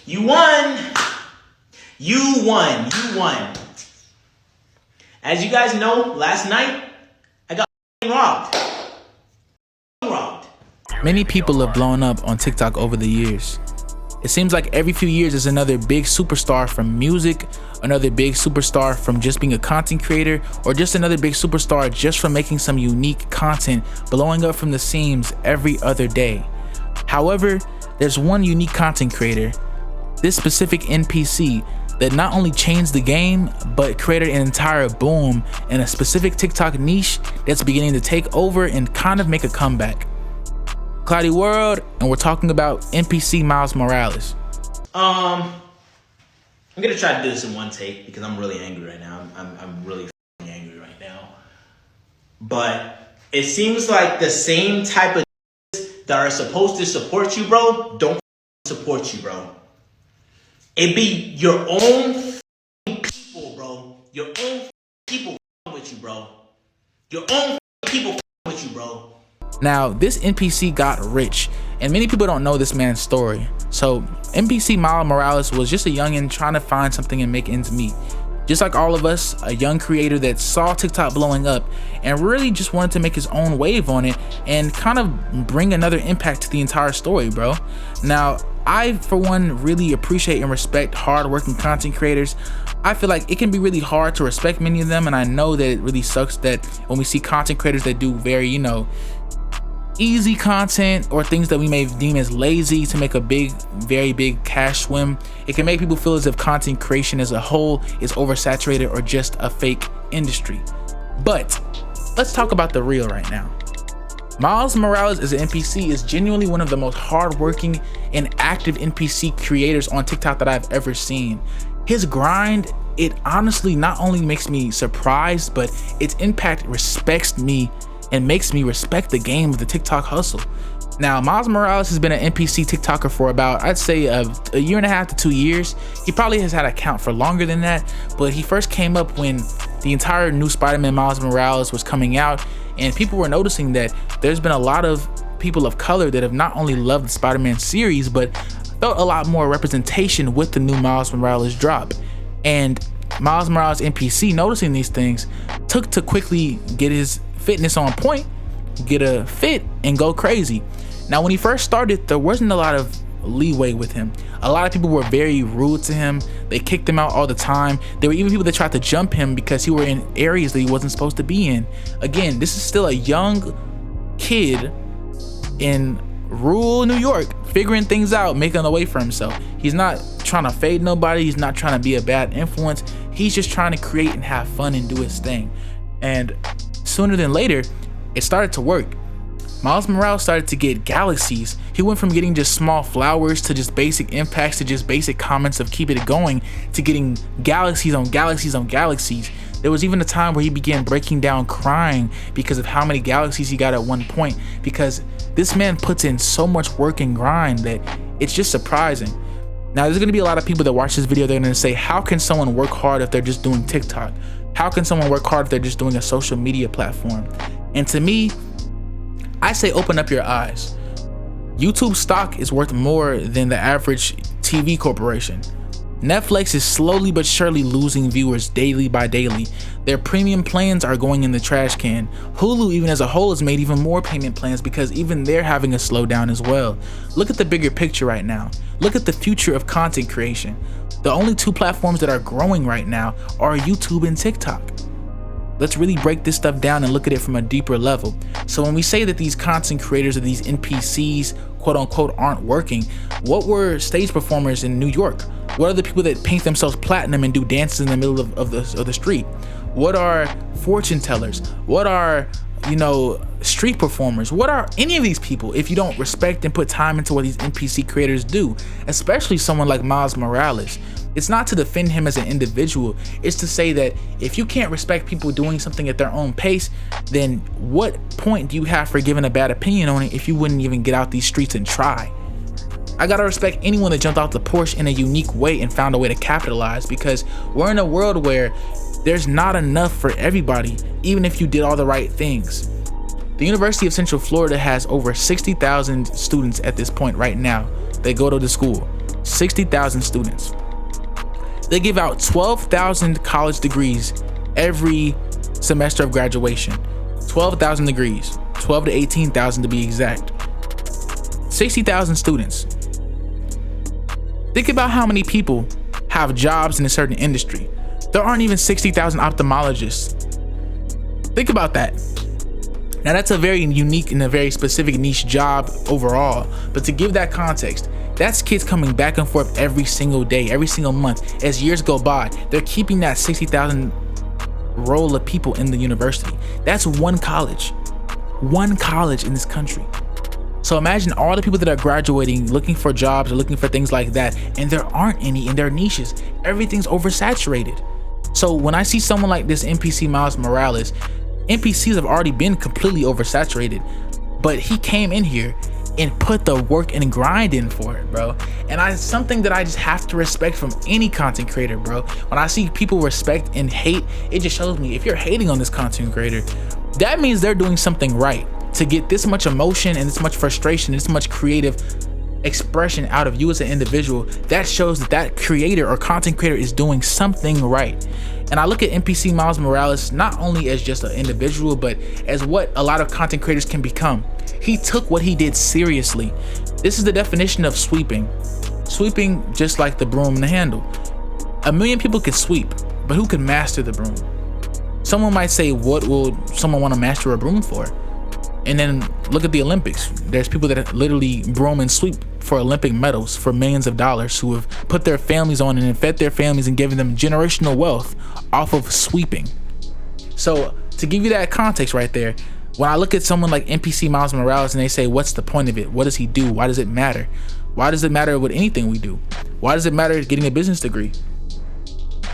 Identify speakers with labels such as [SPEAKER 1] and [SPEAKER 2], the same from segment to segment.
[SPEAKER 1] You won. You won. You won. As you guys know, last night, I got robbed.
[SPEAKER 2] Many people have blown up on TikTok over the years. It seems like every few years there's another big superstar from music, another big superstar from just being a content creator, or just another big superstar just from making some unique content blowing up from the seams every other day. However, there's one unique content creator, this specific NPC, that not only changed the game, but created an entire boom in a specific TikTok niche that's beginning to take over and kind of make a comeback. ClowdyWorld, and we're talking about NPC Miles Morales.
[SPEAKER 1] I'm gonna try to do this in one take because I'm really angry right now. I'm really angry right now. But it seems like the same type of that are supposed to support you, bro, don't support you, bro. It be your own people, bro. Your own people with you, bro. Your own people with you, bro.
[SPEAKER 2] Now, this NPC got rich, and many people don't know this man's story. So, NPC Miles Morales was just a youngin' trying to find something and make ends meet. Just like all of us, a young creator that saw TikTok blowing up and really just wanted to make his own wave on it and kind of bring another impact to the entire story, bro. Now, I, for one, really appreciate and respect hard-working content creators. I feel like it can be really hard to respect many of them, and I know that it really sucks that when we see content creators that do very, easy content or things that we may deem as lazy to make a very big cash swim, it can make people feel as if content creation as a whole is oversaturated or just a fake industry. But let's talk about the real right now. Miles Morales as an NPC is genuinely one of the most hardworking and active NPC creators on TikTok that I've ever seen. His grind, it honestly not only makes me surprised, but its impact respects me and makes me respect the game of the TikTok hustle. Now, Miles Morales has been an NPC TikToker for about, I'd say, a year and a half to 2 years. He probably has had an account for longer than that, but he first came up when the entire new Spider-Man Miles Morales was coming out, and people were noticing that there's been a lot of people of color that have not only loved the Spider-Man series, but felt a lot more representation with the new Miles Morales drop. And Miles Morales NPC, noticing these things, took to quickly get his fitness on point, get a fit, and go crazy. Now, when he first started, there wasn't a lot of leeway with him. A lot of people were very rude to him. They kicked him out all the time. There were even people that tried to jump him because he were in areas that he wasn't supposed to be in. Again, this is still a young kid in rural New York, figuring things out, making a way for himself. He's not trying to fade nobody. He's not trying to be a bad influence. He's just trying to create and have fun and do his thing. And sooner than later, it started to work. Miles Morales started to get galaxies. He went from getting just small flowers to just basic impacts to just basic comments of keep it going to getting galaxies on galaxies on galaxies. There was even a time where he began breaking down crying because of how many galaxies he got at one point, because this man puts in so much work and grind that it's just surprising. Now, there's going to be a lot of people that watch this video, they're going to say, how can someone work hard if they're just doing TikTok? How can someone work hard if they're just doing a social media platform? And to me, I say open up your eyes. YouTube stock is worth more than the average TV corporation. Netflix is slowly but surely losing viewers daily by daily. Their premium plans are going in the trash can. Hulu, even as a whole, has made even more payment plans because even they're having a slowdown as well. Look at the bigger picture right now. Look at the future of content creation. The only two platforms that are growing right now are YouTube and TikTok. Let's really break this stuff down and look at it from a deeper level. So when we say that these content creators or these NPCs, quote unquote, aren't working, what were stage performers in New York? What are the people that paint themselves platinum and do dances in the middle of the street? What are fortune tellers? What are, street performers? What are any of these people if you don't respect and put time into what these NPC creators do? Especially someone like Miles Morales. It's not to defend him as an individual, it's to say that if you can't respect people doing something at their own pace, then what point do you have for giving a bad opinion on it if you wouldn't even get out these streets and try? I gotta respect anyone that jumped out the Porsche in a unique way and found a way to capitalize, because we're in a world where there's not enough for everybody, even if you did all the right things. The University of Central Florida has over 60,000 students at this point right now that go to the school. 60,000 students. They give out 12,000 college degrees every semester of graduation. 12,000 degrees, 12 to 18,000 to be exact. 60,000 students. Think about how many people have jobs in a certain industry. There aren't even 60,000 ophthalmologists. Think about that. Now that's a very unique and a very specific niche job overall, but to give that context, that's kids coming back and forth every single day, every single month. As years go by, they're keeping that 60,000 roll of people in the university. That's one college in this country. So imagine all the people that are graduating, looking for jobs or looking for things like that, and there aren't any in their niches. Everything's oversaturated. So when I see someone like this NPC Miles Morales, NPCs have already been completely oversaturated, but he came in here and put the work and grind in for it, bro. And it's something that I just have to respect from any content creator, bro. When I see people respect and hate, it just shows me if you're hating on this content creator, that means they're doing something right. To get this much emotion and this much frustration, this much creative expression out of you as an individual, that shows that that creator or content creator is doing something right. And I look at NPC Miles Morales not only as just an individual, but as what a lot of content creators can become. He took what he did seriously. This is the definition of sweeping. Sweeping just like the broom and the handle. 1 million people can sweep, but who can master the broom? Someone might say, what will someone want to master a broom for? And then look at the Olympics. There's people that literally broom and sweep for Olympic medals for millions of dollars, who have put their families on and fed their families and given them generational wealth off of sweeping. So to give you that context right there, when I look at someone like NPC Miles Morales and they say, what's the point of it? What does he do? Why does it matter? Why does it matter with anything we do? Why does it matter getting a business degree?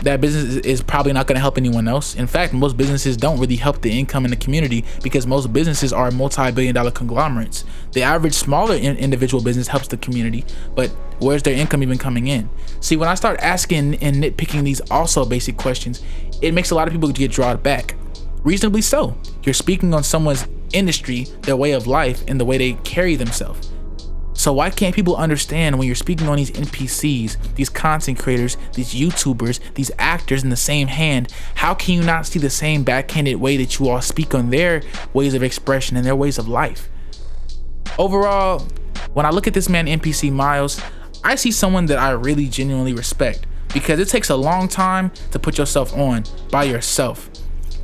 [SPEAKER 2] That business is probably not going to help anyone else. In fact, most businesses don't really help the income in the community because most businesses are multi-billion-dollar conglomerates. The average smaller individual business helps the community, but where's their income even coming in? See, when I start asking and nitpicking these also basic questions, it makes a lot of people get drawn back. Reasonably so. You're speaking on someone's industry, their way of life, and the way they carry themselves. So why can't people understand when you're speaking on these NPCs, these content creators, these YouTubers, these actors in the same hand, how can you not see the same backhanded way that you all speak on their ways of expression and their ways of life? Overall, when I look at this man NPC Miles, I see someone that I really genuinely respect, because it takes a long time to put yourself on by yourself.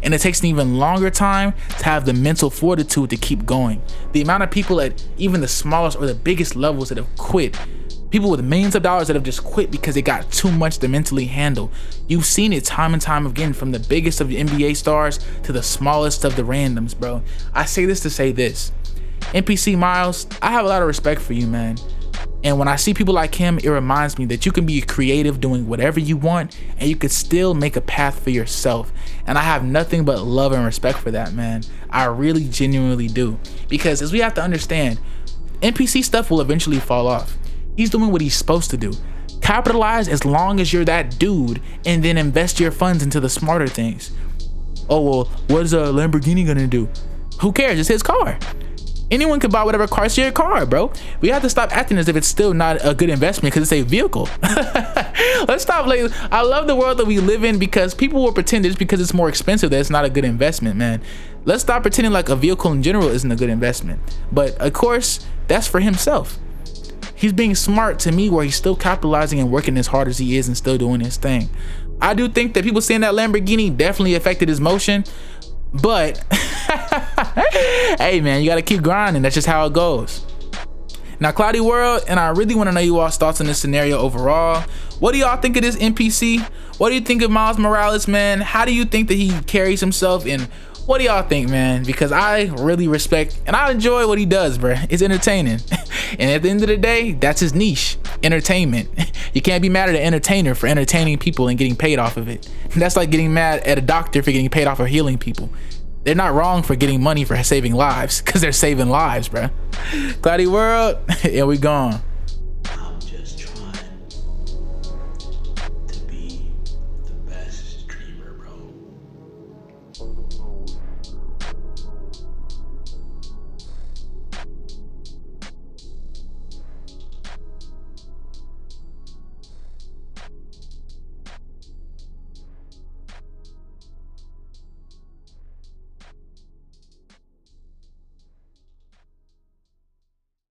[SPEAKER 2] And it takes an even longer time to have the mental fortitude to keep going. The amount of people at even the smallest or the biggest levels that have quit, people with millions of dollars that have just quit because they got too much to mentally handle. You've seen it time and time again, from the biggest of the NBA stars to the smallest of the randoms, bro. I say this to say this. NPC Miles, I have a lot of respect for you, man. And when I see people like him, it reminds me that you can be creative doing whatever you want, and you could still make a path for yourself. And I have nothing but love and respect for that, man. I really genuinely do. Because as we have to understand, NPC stuff will eventually fall off. He's doing what he's supposed to do. Capitalize as long as you're that dude, and then invest your funds into the smarter things. Oh, well, what is a Lamborghini gonna do? Who cares? It's his car. Anyone can buy whatever car. It's your car, bro. We have to stop acting as if it's still not a good investment because it's a vehicle. Let's stop. Like, I love the world that we live in, because people will pretend just because it's more expensive that it's not a good investment, man. Let's stop pretending like a vehicle in general isn't a good investment. But of course, that's for himself. He's being smart to me, where he's still capitalizing and working as hard as he is and still doing his thing. I do think that people saying that Lamborghini definitely affected his motion, but hey man, you gotta keep grinding. That's just how it goes. Now, ClowdyWorld, and I really want to know you all's thoughts on this scenario overall. What do y'all think of this NPC? What do you think of Miles Morales, man? How do you think that he carries himself, and what do y'all think, man? Because I really respect and I enjoy what he does, bro. It's entertaining. And at the end of the day, that's his niche, entertainment. You can't be mad at an entertainer for entertaining people and getting paid off of it. That's like getting mad at a doctor for getting paid off of healing people. They're not wrong for getting money for saving lives, because they're saving lives, bro. ClowdyWorld, and we gone.